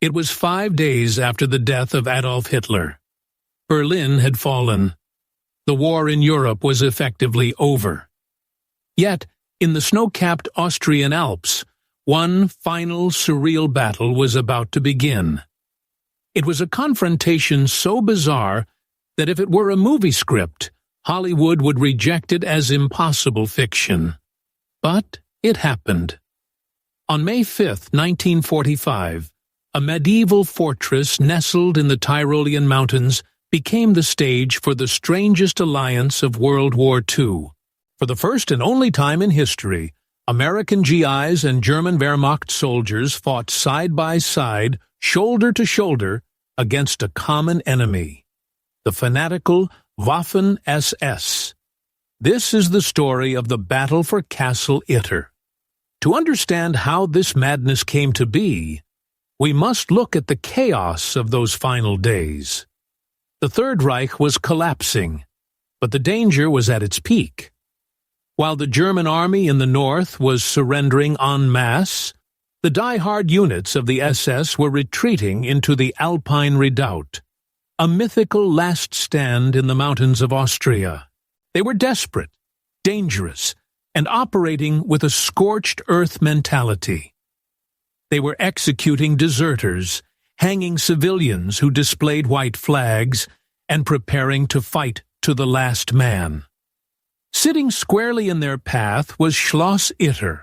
It was 5 days after the death of Adolf Hitler. Berlin had fallen. The war in Europe was effectively over. Yet, in the snow-capped Austrian Alps, one final surreal battle was about to begin. It was a confrontation so bizarre that if it were a movie script, Hollywood would reject it as impossible fiction. But it happened. On May 5, 1945, a medieval fortress nestled in the Tyrolean mountains became the stage for the strangest alliance of World War II. For the first and only time in history, American GIs and German Wehrmacht soldiers fought side by side, shoulder to shoulder, against a common enemy, the fanatical Waffen-SS. This is the story of the battle for Castle Itter. To understand how this madness came to be, we must look at the chaos of those final days. The Third Reich was collapsing, but the danger was at its peak. While the German army in the north was surrendering en masse, the die-hard units of the SS were retreating into the Alpine Redoubt, a mythical last stand in the mountains of Austria. They were desperate, dangerous, and operating with a scorched earth mentality. They were executing deserters, hanging civilians who displayed white flags, and preparing to fight to the last man. Sitting squarely in their path was Schloss Itter,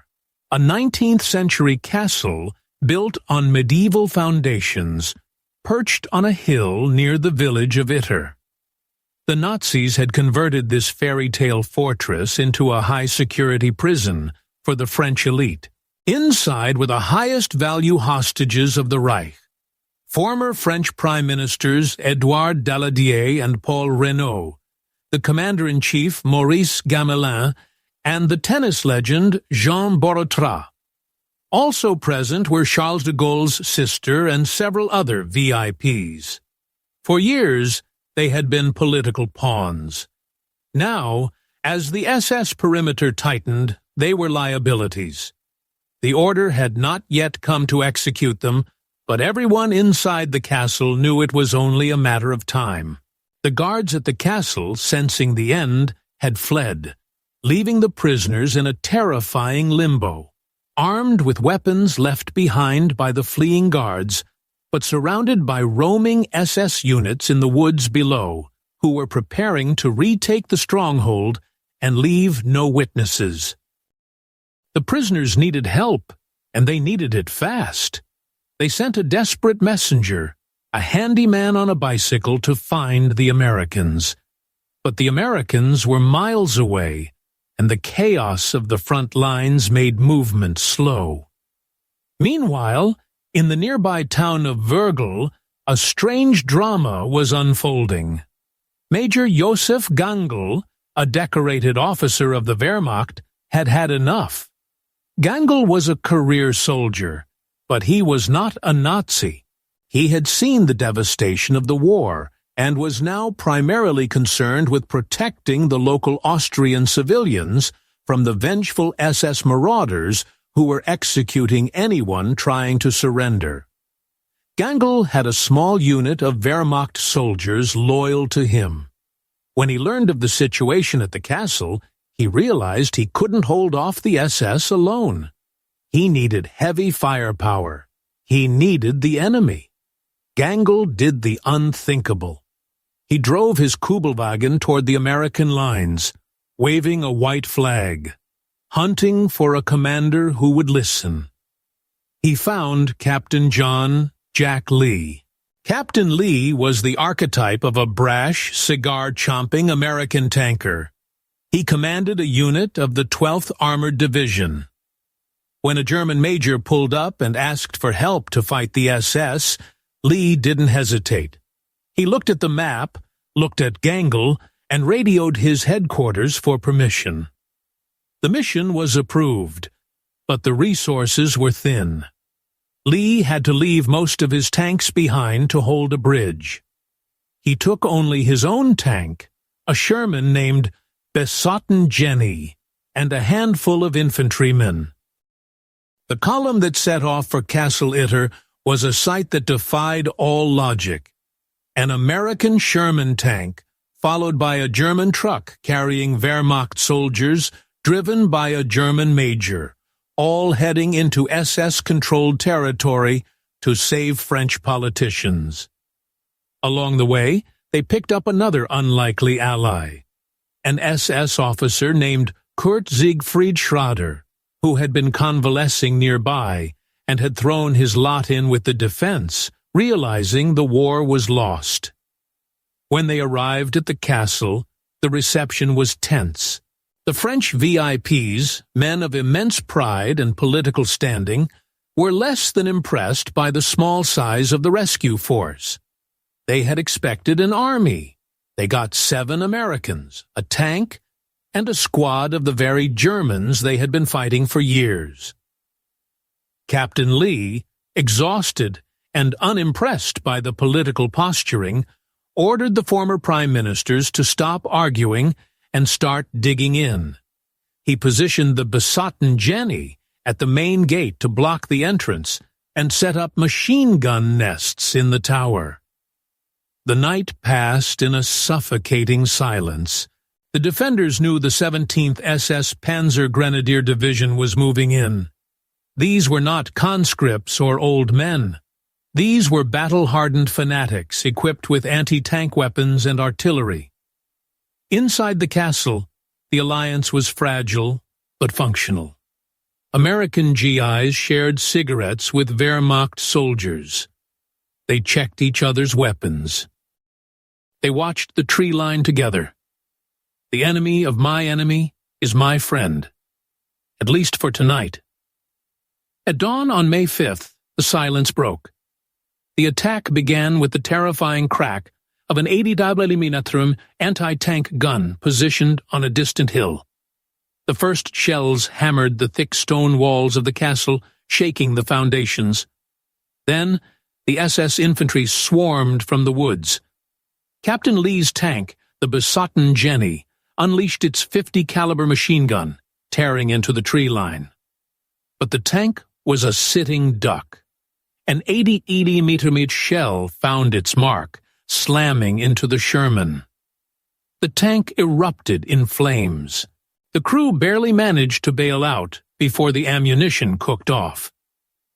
a 19th-century castle built on medieval foundations, perched on a hill near the village of Itter. The Nazis had converted this fairy tale fortress into a high-security prison for the French elite. Inside were the highest-value hostages of the Reich, former French Prime Ministers Édouard Daladier and Paul Reynaud, the Commander-in-Chief Maurice Gamelin, and the tennis legend Jean Borotra. Also present were Charles de Gaulle's sister and several other VIPs. For years, they had been political pawns. Now, as the SS perimeter tightened, they were liabilities. The order had not yet come to execute them, but everyone inside the castle knew it was only a matter of time. The guards at the castle, sensing the end, had fled, leaving the prisoners in a terrifying limbo, armed with weapons left behind by the fleeing guards, but surrounded by roaming SS units in the woods below, who were preparing to retake the stronghold and leave no witnesses. The prisoners needed help, and they needed it fast. They sent a desperate messenger, a handyman on a bicycle, to find the Americans. But the Americans were miles away, and the chaos of the front lines made movement slow. Meanwhile, in the nearby town of Wörgl, a strange drama was unfolding. Major Josef Gangl, a decorated officer of the Wehrmacht, had had enough. Gangl was a career soldier, but he was not a Nazi. He had seen the devastation of the war and was now primarily concerned with protecting the local Austrian civilians from the vengeful SS marauders who were executing anyone trying to surrender. Gangl had a small unit of Wehrmacht soldiers loyal to him. When he learned of the situation at the castle, he realized he couldn't hold off the SS alone. He needed heavy firepower. He needed the enemy. Gangl did the unthinkable. He drove his Kubelwagen toward the American lines, waving a white flag, hunting for a commander who would listen. He found Captain John Jack Lee. Captain Lee was the archetype of a brash, cigar-chomping American tanker. He commanded a unit of the 12th Armored Division. When a German major pulled up and asked for help to fight the SS, Lee didn't hesitate. He looked at the map, looked at Gangl, and radioed his headquarters for permission. The mission was approved, but the resources were thin. Lee had to leave most of his tanks behind to hold a bridge. He took only his own tank, a Sherman named Besotten Jenny, and a handful of infantrymen. The column that set off for Castle Itter was a sight that defied all logic. An American Sherman tank, followed by a German truck carrying Wehrmacht soldiers, driven by a German major, all heading into SS-controlled territory to save French politicians. Along the way, they picked up another unlikely ally, an SS officer named Kurt Siegfried Schrader, who had been convalescing nearby and had thrown his lot in with the defense, realizing the war was lost. When they arrived at the castle, the reception was tense. The French VIPs, men of immense pride and political standing, were less than impressed by the small size of the rescue force. They had expected an army. They got 7 Americans, a tank, and a squad of the very Germans they had been fighting for years. Captain Lee, exhausted and unimpressed by the political posturing, ordered the former prime ministers to stop arguing and start digging in. He positioned the Besotten Jenny at the main gate to block the entrance and set up machine gun nests in the tower. The night passed in a suffocating silence. The defenders knew the 17th SS Panzer Grenadier Division was moving in. These were not conscripts or old men. These were battle-hardened fanatics equipped with anti-tank weapons and artillery. Inside the castle, the alliance was fragile but functional. American GIs shared cigarettes with Wehrmacht soldiers. They checked each other's weapons. They watched the tree line together. The enemy of my enemy is my friend, at least for tonight. At dawn on May 5th, the silence broke. The attack began with the terrifying crack of an 80mm anti-tank gun positioned on a distant hill. The first shells hammered the thick stone walls of the castle, shaking the foundations. Then, the SS infantry swarmed from the woods. Captain Lee's tank, the Besotten Jenny, unleashed its 50-caliber machine gun, tearing into the tree line. But the tank was a sitting duck. An 80mm shell found its mark, slamming into the Sherman. The tank erupted in flames. The crew barely managed to bail out before the ammunition cooked off.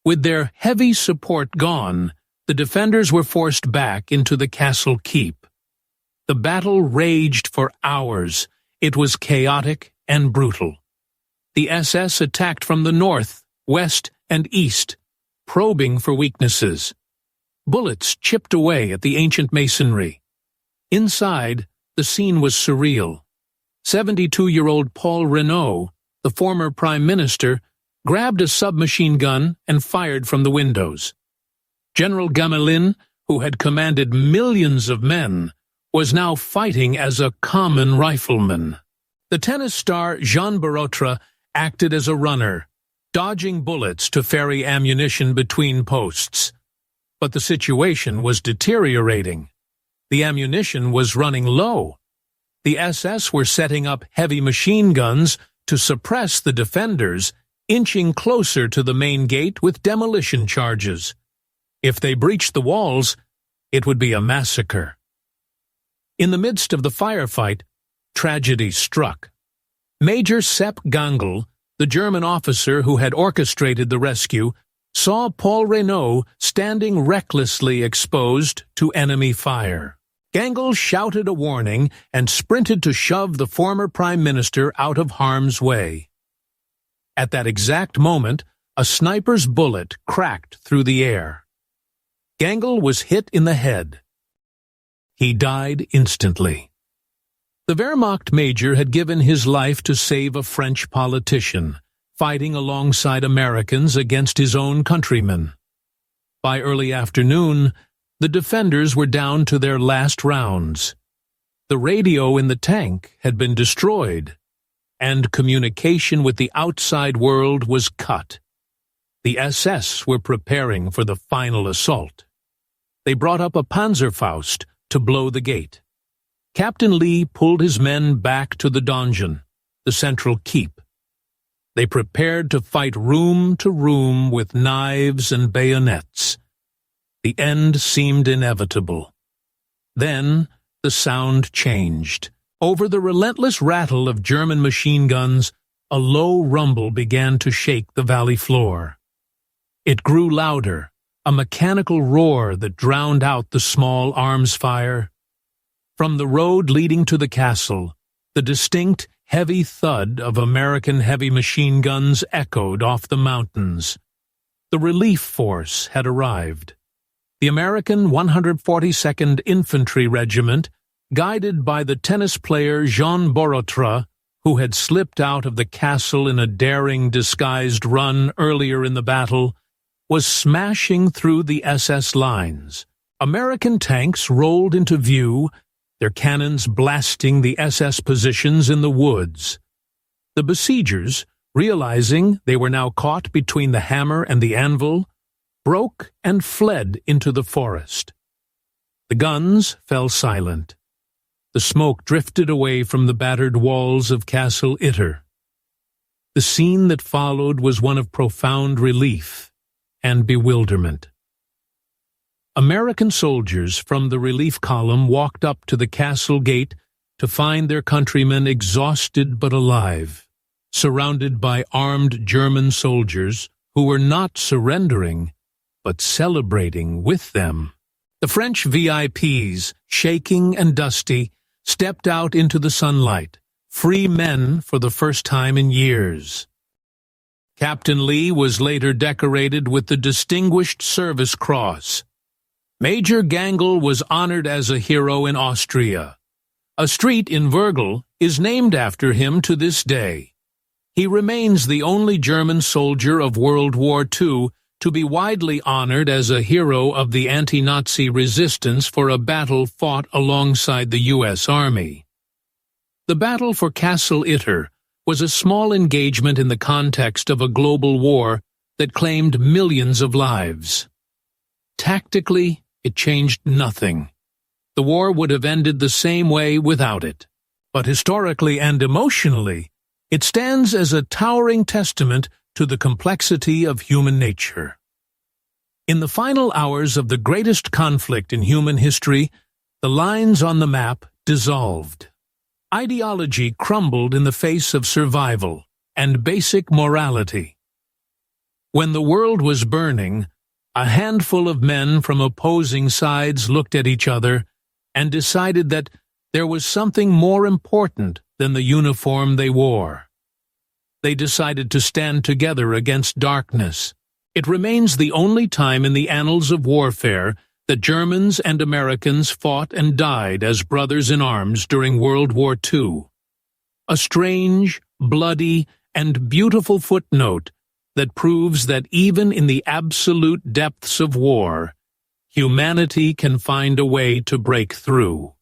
With their heavy support gone, the defenders were forced back into the castle keep. The battle raged for hours. It was chaotic and brutal. The SS attacked from the north, west, and east, probing for weaknesses. Bullets chipped away at the ancient masonry. Inside, the scene was surreal. 72-year-old Paul Reynaud, the former prime minister, grabbed a submachine gun and fired from the windows. General Gamelin, who had commanded millions of men, was now fighting as a common rifleman. The tennis star Jean Borotra acted as a runner, dodging bullets to ferry ammunition between posts. But the situation was deteriorating. The ammunition was running low. The SS were setting up heavy machine guns to suppress the defenders, inching closer to the main gate with demolition charges. If they breached the walls, it would be a massacre. In the midst of the firefight, tragedy struck. Major Sepp Gangl, the German officer who had orchestrated the rescue, saw Paul Reynaud standing recklessly exposed to enemy fire. Gangl shouted a warning and sprinted to shove the former prime minister out of harm's way. At that exact moment, a sniper's bullet cracked through the air. Gangl was hit in the head. He died instantly. The Wehrmacht major had given his life to save a French politician, fighting alongside Americans against his own countrymen. By early afternoon, the defenders were down to their last rounds. The radio in the tank had been destroyed, and communication with the outside world was cut. The SS were preparing for the final assault. They brought up a Panzerfaust to blow the gate. Captain Lee pulled his men back to the donjon, the central keep. They prepared to fight room to room with knives and bayonets. The end seemed inevitable. Then the sound changed. Over the relentless rattle of German machine guns, a low rumble began to shake the valley floor. It grew louder, a mechanical roar that drowned out the small arms fire. From the road leading to the castle, the distinct, heavy thud of American heavy machine guns echoed off the mountains. The relief force had arrived. The American 142nd Infantry Regiment, guided by the tennis player Jean Borotra, who had slipped out of the castle in a daring disguised run earlier in the battle, was smashing through the SS lines. American tanks rolled into view, their cannons blasting the SS positions in the woods. The besiegers, realizing they were now caught between the hammer and the anvil, broke and fled into the forest. The guns fell silent. The smoke drifted away from the battered walls of Castle Itter. The scene that followed was one of profound relief and bewilderment. American soldiers from the relief column walked up to the castle gate to find their countrymen exhausted but alive, surrounded by armed German soldiers who were not surrendering, but celebrating with them. The French VIPs, shaking and dusty, stepped out into the sunlight, free men for the first time in years. Captain Lee was later decorated with the Distinguished Service Cross. Major Gangl was honored as a hero in Austria. A street in Wörgl is named after him to this day. He remains the only German soldier of World War II to be widely honored as a hero of the anti-Nazi resistance for a battle fought alongside the U.S. Army. The battle for Castle Itter was a small engagement in the context of a global war that claimed millions of lives. Tactically, it changed nothing. The war would have ended the same way without it. But historically and emotionally, it stands as a towering testament to the complexity of human nature. In the final hours of the greatest conflict in human history, the lines on the map dissolved. Ideology crumbled in the face of survival and basic morality. When the world was burning, a handful of men from opposing sides looked at each other and decided that there was something more important than the uniform they wore. They decided to stand together against darkness. It remains the only time in the annals of warfare that Germans and Americans fought and died as brothers in arms during World War II. A strange, bloody, and beautiful footnote that proves that even in the absolute depths of war, humanity can find a way to break through.